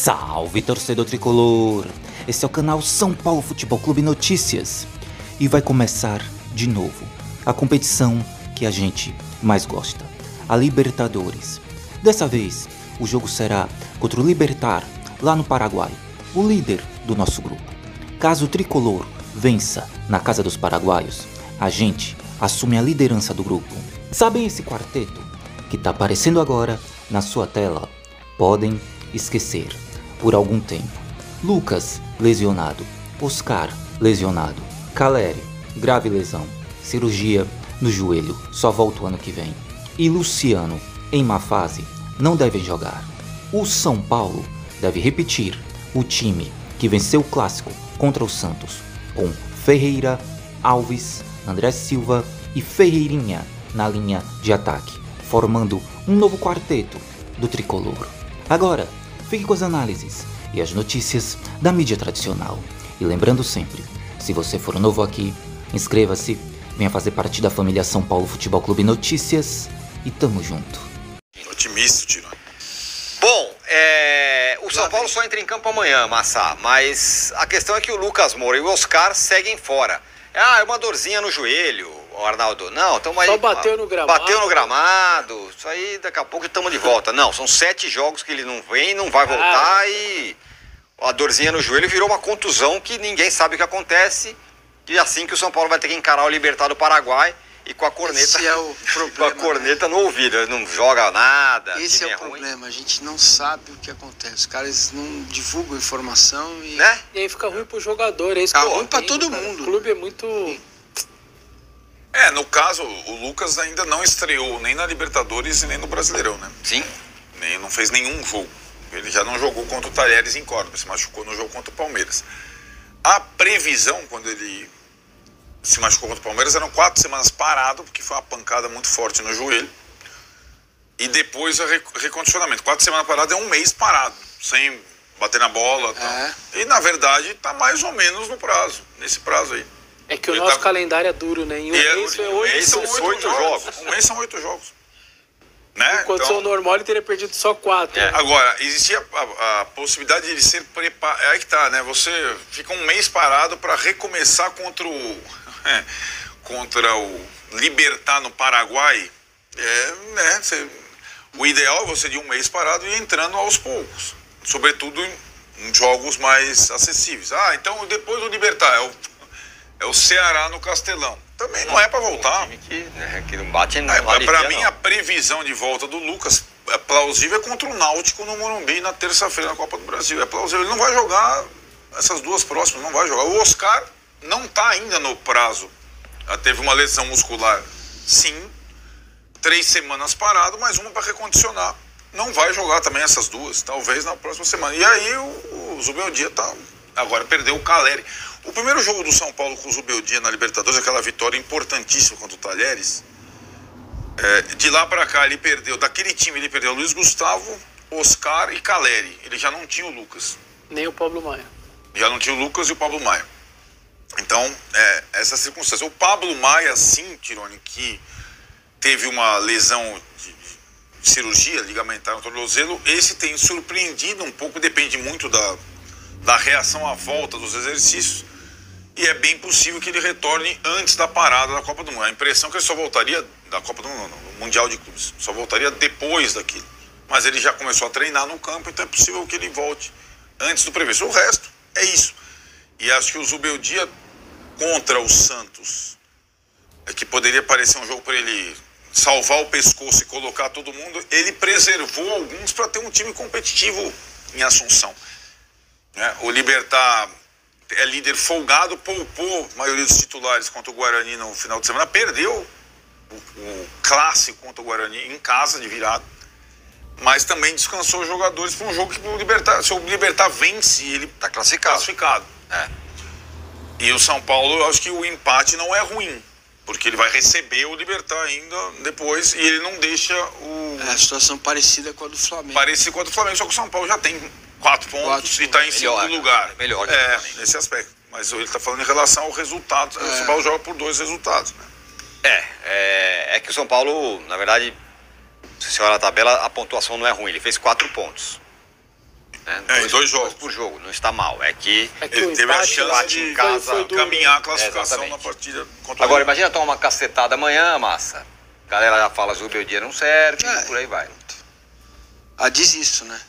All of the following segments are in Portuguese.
Salve, torcedor tricolor! Esse é o canal São Paulo Futebol Clube Notícias. E vai começar de novo a competição que a gente mais gosta, a Libertadores. Dessa vez, o jogo será contra o Libertad, lá no Paraguai, o líder do nosso grupo. Caso o tricolor vença na casa dos paraguaios, a gente assume a liderança do grupo. Sabem esse quarteto que tá aparecendo agora na sua tela? Podem esquecer por algum tempo. Lucas, lesionado. Oscar, lesionado. Caleri, grave lesão. Cirurgia no joelho, só volta o ano que vem. E Luciano, em má fase, não deve jogar. O São Paulo deve repetir o time que venceu o clássico contra o Santos, com Ferreira, Alves, André Silva e Ferreirinha na linha de ataque, formando um novo quarteto do tricolor. Agora, fique com as análises e as notícias da mídia tradicional. E lembrando sempre, se você for novo aqui, inscreva-se, venha fazer parte da família São Paulo Futebol Clube Notícias e tamo junto. Otimista, Tirone. Bom, o São Paulo só entra em campo amanhã, Massa, mas a questão é que o Lucas Moura e o Oscar seguem fora. É uma dorzinha no joelho, Arnaldo. Não, estamos aí. Só bateu no gramado. Bateu no gramado. Isso aí, daqui a pouco estamos de volta. Não, são 7 jogos que ele não vem, não vai voltar e a dorzinha no joelho virou uma contusão que ninguém sabe o que acontece. E assim que o São Paulo vai ter que encarar o Libertad do Paraguai e com a corneta. Esse é o problema, com a corneta no ouvido, ele não joga nada. Esse é o problema, a gente não sabe o que acontece. Os caras não divulgam informação e... Né? E aí fica ruim pro jogador, é isso Tá que eu ruim pra entendo, todo cara. mundo. O clube é muito... No caso, o Lucas ainda não estreou nem na Libertadores e nem no Brasileirão, né? Sim. Não fez nenhum jogo. Ele já não jogou contra o Talheres em Córdoba, se machucou no jogo contra o Palmeiras. A previsão, quando ele se machucou contra o Palmeiras, eram 4 semanas parado, porque foi uma pancada muito forte no joelho. E depois o recondicionamento. 4 semanas parado é um mês parado, sem bater na bola. Tal. E na verdade está mais ou menos no prazo, nesse prazo aí. É que o nosso calendário é duro, né? Em um mês são 8 jogos. Um mês são 8 jogos. Né? Enquanto então, o normal ele teria perdido só 4. Agora, existia a possibilidade de ele ser preparado. É aí que tá, né? Você fica um mês parado para recomeçar contra o Libertad no Paraguai. O ideal é você de um mês parado e ir entrando aos poucos. Sobretudo em jogos mais acessíveis. Então depois do Libertad é o Ceará no Castelão. Também não é para voltar. Que não bate Para mim, a previsão de volta do Lucas é plausível contra o Náutico no Morumbi na terça-feira na Copa do Brasil. É plausível. Ele não vai jogar essas duas próximas, não vai jogar. O Oscar não está ainda no prazo. Teve uma lesão muscular, sim. 3 semanas parado, mais uma para recondicionar. Não vai jogar também essas duas, talvez na próxima semana. E aí o Zubeldia agora perdeu o Caleri. O primeiro jogo do São Paulo com o Zubeldia na Libertadores, aquela vitória importantíssima contra o Talheres, de lá para cá ele perdeu, daquele time ele perdeu Luiz Gustavo, Oscar e Caleri. Ele já não tinha o Lucas. Nem o Pablo Maia. Já não tinha o Lucas e o Pablo Maia. Então, essa circunstância. O Pablo Maia, sim, Tirone, que teve uma lesão de cirurgia ligamentar no tornozelo, esse tem surpreendido um pouco, depende muito da reação à volta dos exercícios, e é bem possível que ele retorne antes da parada da Copa do Mundo. A impressão é que ele só voltaria da Copa do Mundo, no Mundial de Clubes, só voltaria depois daquilo. Mas ele já começou a treinar no campo, então é possível que ele volte antes do previsto. O resto é isso. E acho que o Zubeldia contra o Santos, que poderia parecer um jogo para ele salvar o pescoço e colocar todo mundo, ele preservou alguns para ter um time competitivo em Assunção. O Libertad é líder folgado, poupou a maioria dos titulares contra o Guarani no final de semana, perdeu o clássico contra o Guarani em casa de virada, mas também descansou os jogadores para um jogo que o Libertad, se o Libertad vence, ele está classificado. E o São Paulo, eu acho que o empate não é ruim, porque ele vai receber o Libertad ainda depois e ele não deixa a situação parecida com a do Flamengo. Parecida com a do Flamengo, só que o São Paulo já tem 4 pontos e está em segundo lugar. Melhor. Nesse aspecto. Mas ele está falando em relação ao resultado. O São Paulo joga por 2 resultados, né? É que o São Paulo, na verdade, se você olhar a tabela, a pontuação não é ruim. Ele fez 4 pontos. Né? Dois jogos por jogo, não está mal. É que ele teve a chance de em casa, caminhar a classificação na partida contra Agora, imagina tomar uma cacetada amanhã, massa. A galera já fala, Zubeldia não serve, por aí vai. Desisto, né?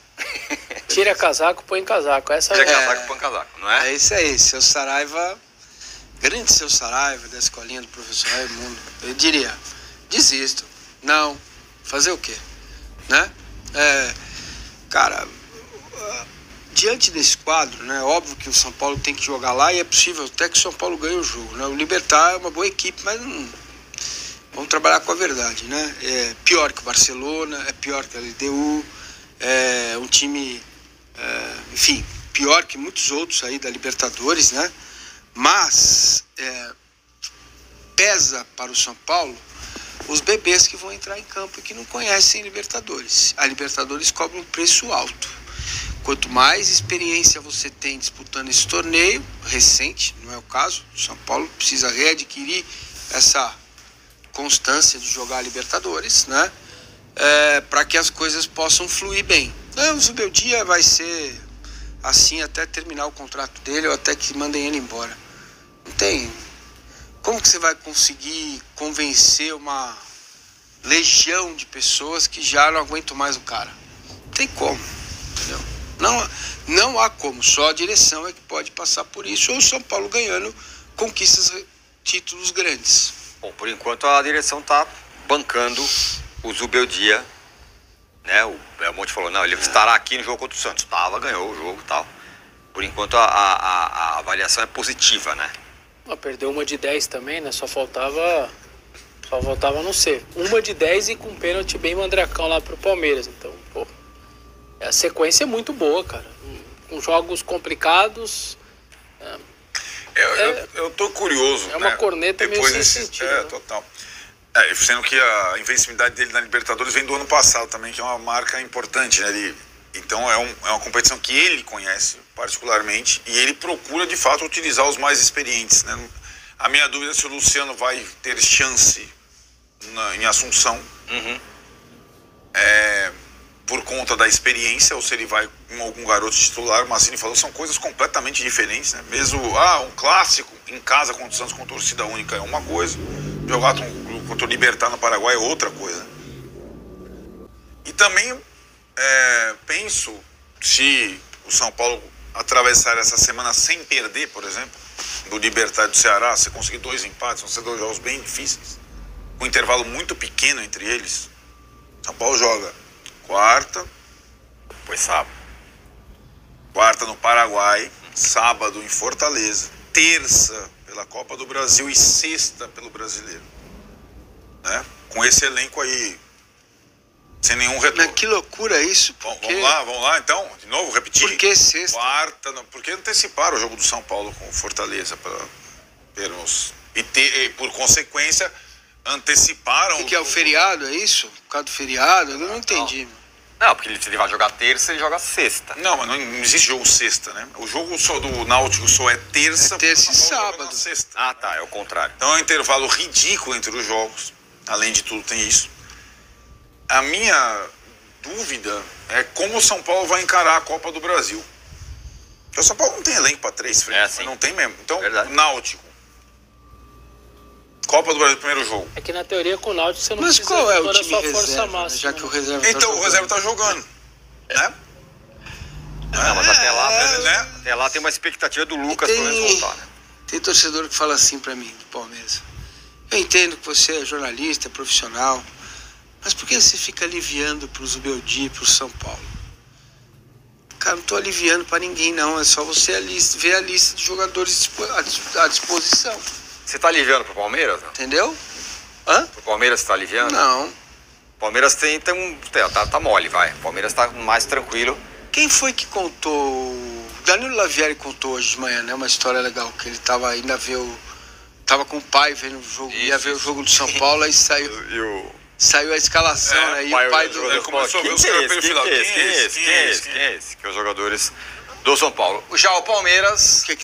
Tira casaco, põe casaco. Tira casaco, põe casaco, não é? É isso aí. Seu Saraiva, grande Seu Saraiva, da escolinha do professor Raimundo, eu diria, desisto. Não. Fazer o quê? Né? Cara, diante desse quadro, né? Óbvio que o São Paulo tem que jogar lá e é possível até que o São Paulo ganhe o jogo, né? O Libertad é uma boa equipe, mas não... Vamos trabalhar com a verdade, né? É pior que o Barcelona, é pior que a LDU, é um time, enfim, pior que muitos outros aí da Libertadores, né? Mas pesa para o São Paulo os bebês que vão entrar em campo e que não conhecem Libertadores. A Libertadores cobra um preço alto. Quanto mais experiência você tem disputando esse torneio recente, não é o caso, o São Paulo precisa readquirir essa constância de jogar Libertadores, né? Para que as coisas possam fluir bem. O Zubeldia vai ser assim até terminar o contrato dele ou até que mandem ele embora. Não tem. Como que você vai conseguir convencer uma legião de pessoas que já não aguentam mais o cara? Não tem como, entendeu? Não há como. Só a direção é que pode passar por isso, ou o São Paulo ganhando conquistas, títulos grandes. Bom, por enquanto a direção está bancando o Zubeldia, né? O Belmonte falou, não, ele estará aqui no jogo contra o Santos. Ganhou o jogo e tal. Por enquanto a avaliação é positiva, né? Perdeu uma de 10 também, né? Só faltava não ser. Uma de 10 e com pênalti bem mandracão lá pro Palmeiras. Então, pô, a sequência é muito boa, cara. Com jogos complicados... Eu tô curioso. É uma corneta meio sem sentido. Né? Total. Sendo que a invencibilidade dele na Libertadores vem do ano passado também, que é uma marca importante, né? Então é uma competição que ele conhece particularmente e ele procura de fato utilizar os mais experientes, né? A minha dúvida é se o Luciano vai ter chance em Assunção. Por conta da experiência, ou se ele vai com algum garoto titular. O Massini falou, são coisas completamente diferentes, né? Mesmo, um clássico em casa contra o Santos com torcida única é uma coisa, jogar contra o Libertad no Paraguai é outra coisa. E também penso, se o São Paulo atravessar essa semana sem perder, por exemplo, do Libertad do Ceará, se conseguir 2 empates, vão ser 2 jogos bem difíceis, com um intervalo muito pequeno entre eles. São Paulo joga quarta, depois sábado. Quarta no Paraguai, sábado em Fortaleza, terça pela Copa do Brasil e sexta pelo Brasileiro. Né? Com esse elenco aí, sem nenhum retorno. Mas que loucura isso. Porque... Vamos lá então, de novo, repetir. Por que sexta? Quarta, porque anteciparam o jogo do São Paulo com Fortaleza para termos... E por consequência... anteciparam... O que é o feriado, é isso? Por causa do feriado? Eu não entendi. Não, porque ele vai jogar terça, ele joga sexta. Não, mas não existe jogo sexta, né? O jogo só do Náutico só é terça... É terça e sábado. Sexta. Ah, tá, é o contrário. Então é um intervalo ridículo entre os jogos. Além de tudo tem isso. A minha dúvida é como o São Paulo vai encarar a Copa do Brasil. Porque o São Paulo não tem elenco para 3 frentes. Assim. Não tem mesmo. Então, Verdade. Náutico. Copa do Brasil, primeiro jogo. É que na teoria com o Náutico você não Mas precisa qual é o toda a time sua reserva, força né? máxima. Já que o reserva Então o reserva tá jogando. Né? Não, mas até lá tem uma expectativa do Lucas pelo menos voltar, né? Tem torcedor que fala assim pra mim, do Palmeiras. Eu entendo que você é jornalista, é profissional, mas por que você fica aliviando pro Zubeldia e pro São Paulo? Cara, não tô aliviando pra ninguém, não. É só você ver a lista de jogadores à disposição. Você tá aliviando pro Palmeiras? Não? Entendeu? Hã? Pro Palmeiras você tá aliviando? Não. O Palmeiras tá mole, vai. O Palmeiras tá mais tranquilo. Quem foi que contou? Danilo Lavieri contou hoje de manhã, né? Uma história legal, que ele tava indo a ver tava com o pai vendo o jogo, ia ver o jogo do São Paulo, aí saiu a escalação, né? E o pai do... Ele começou a ver os caras pelo final. Quem é esse? Que é os jogadores do São Paulo. Já o Palmeiras...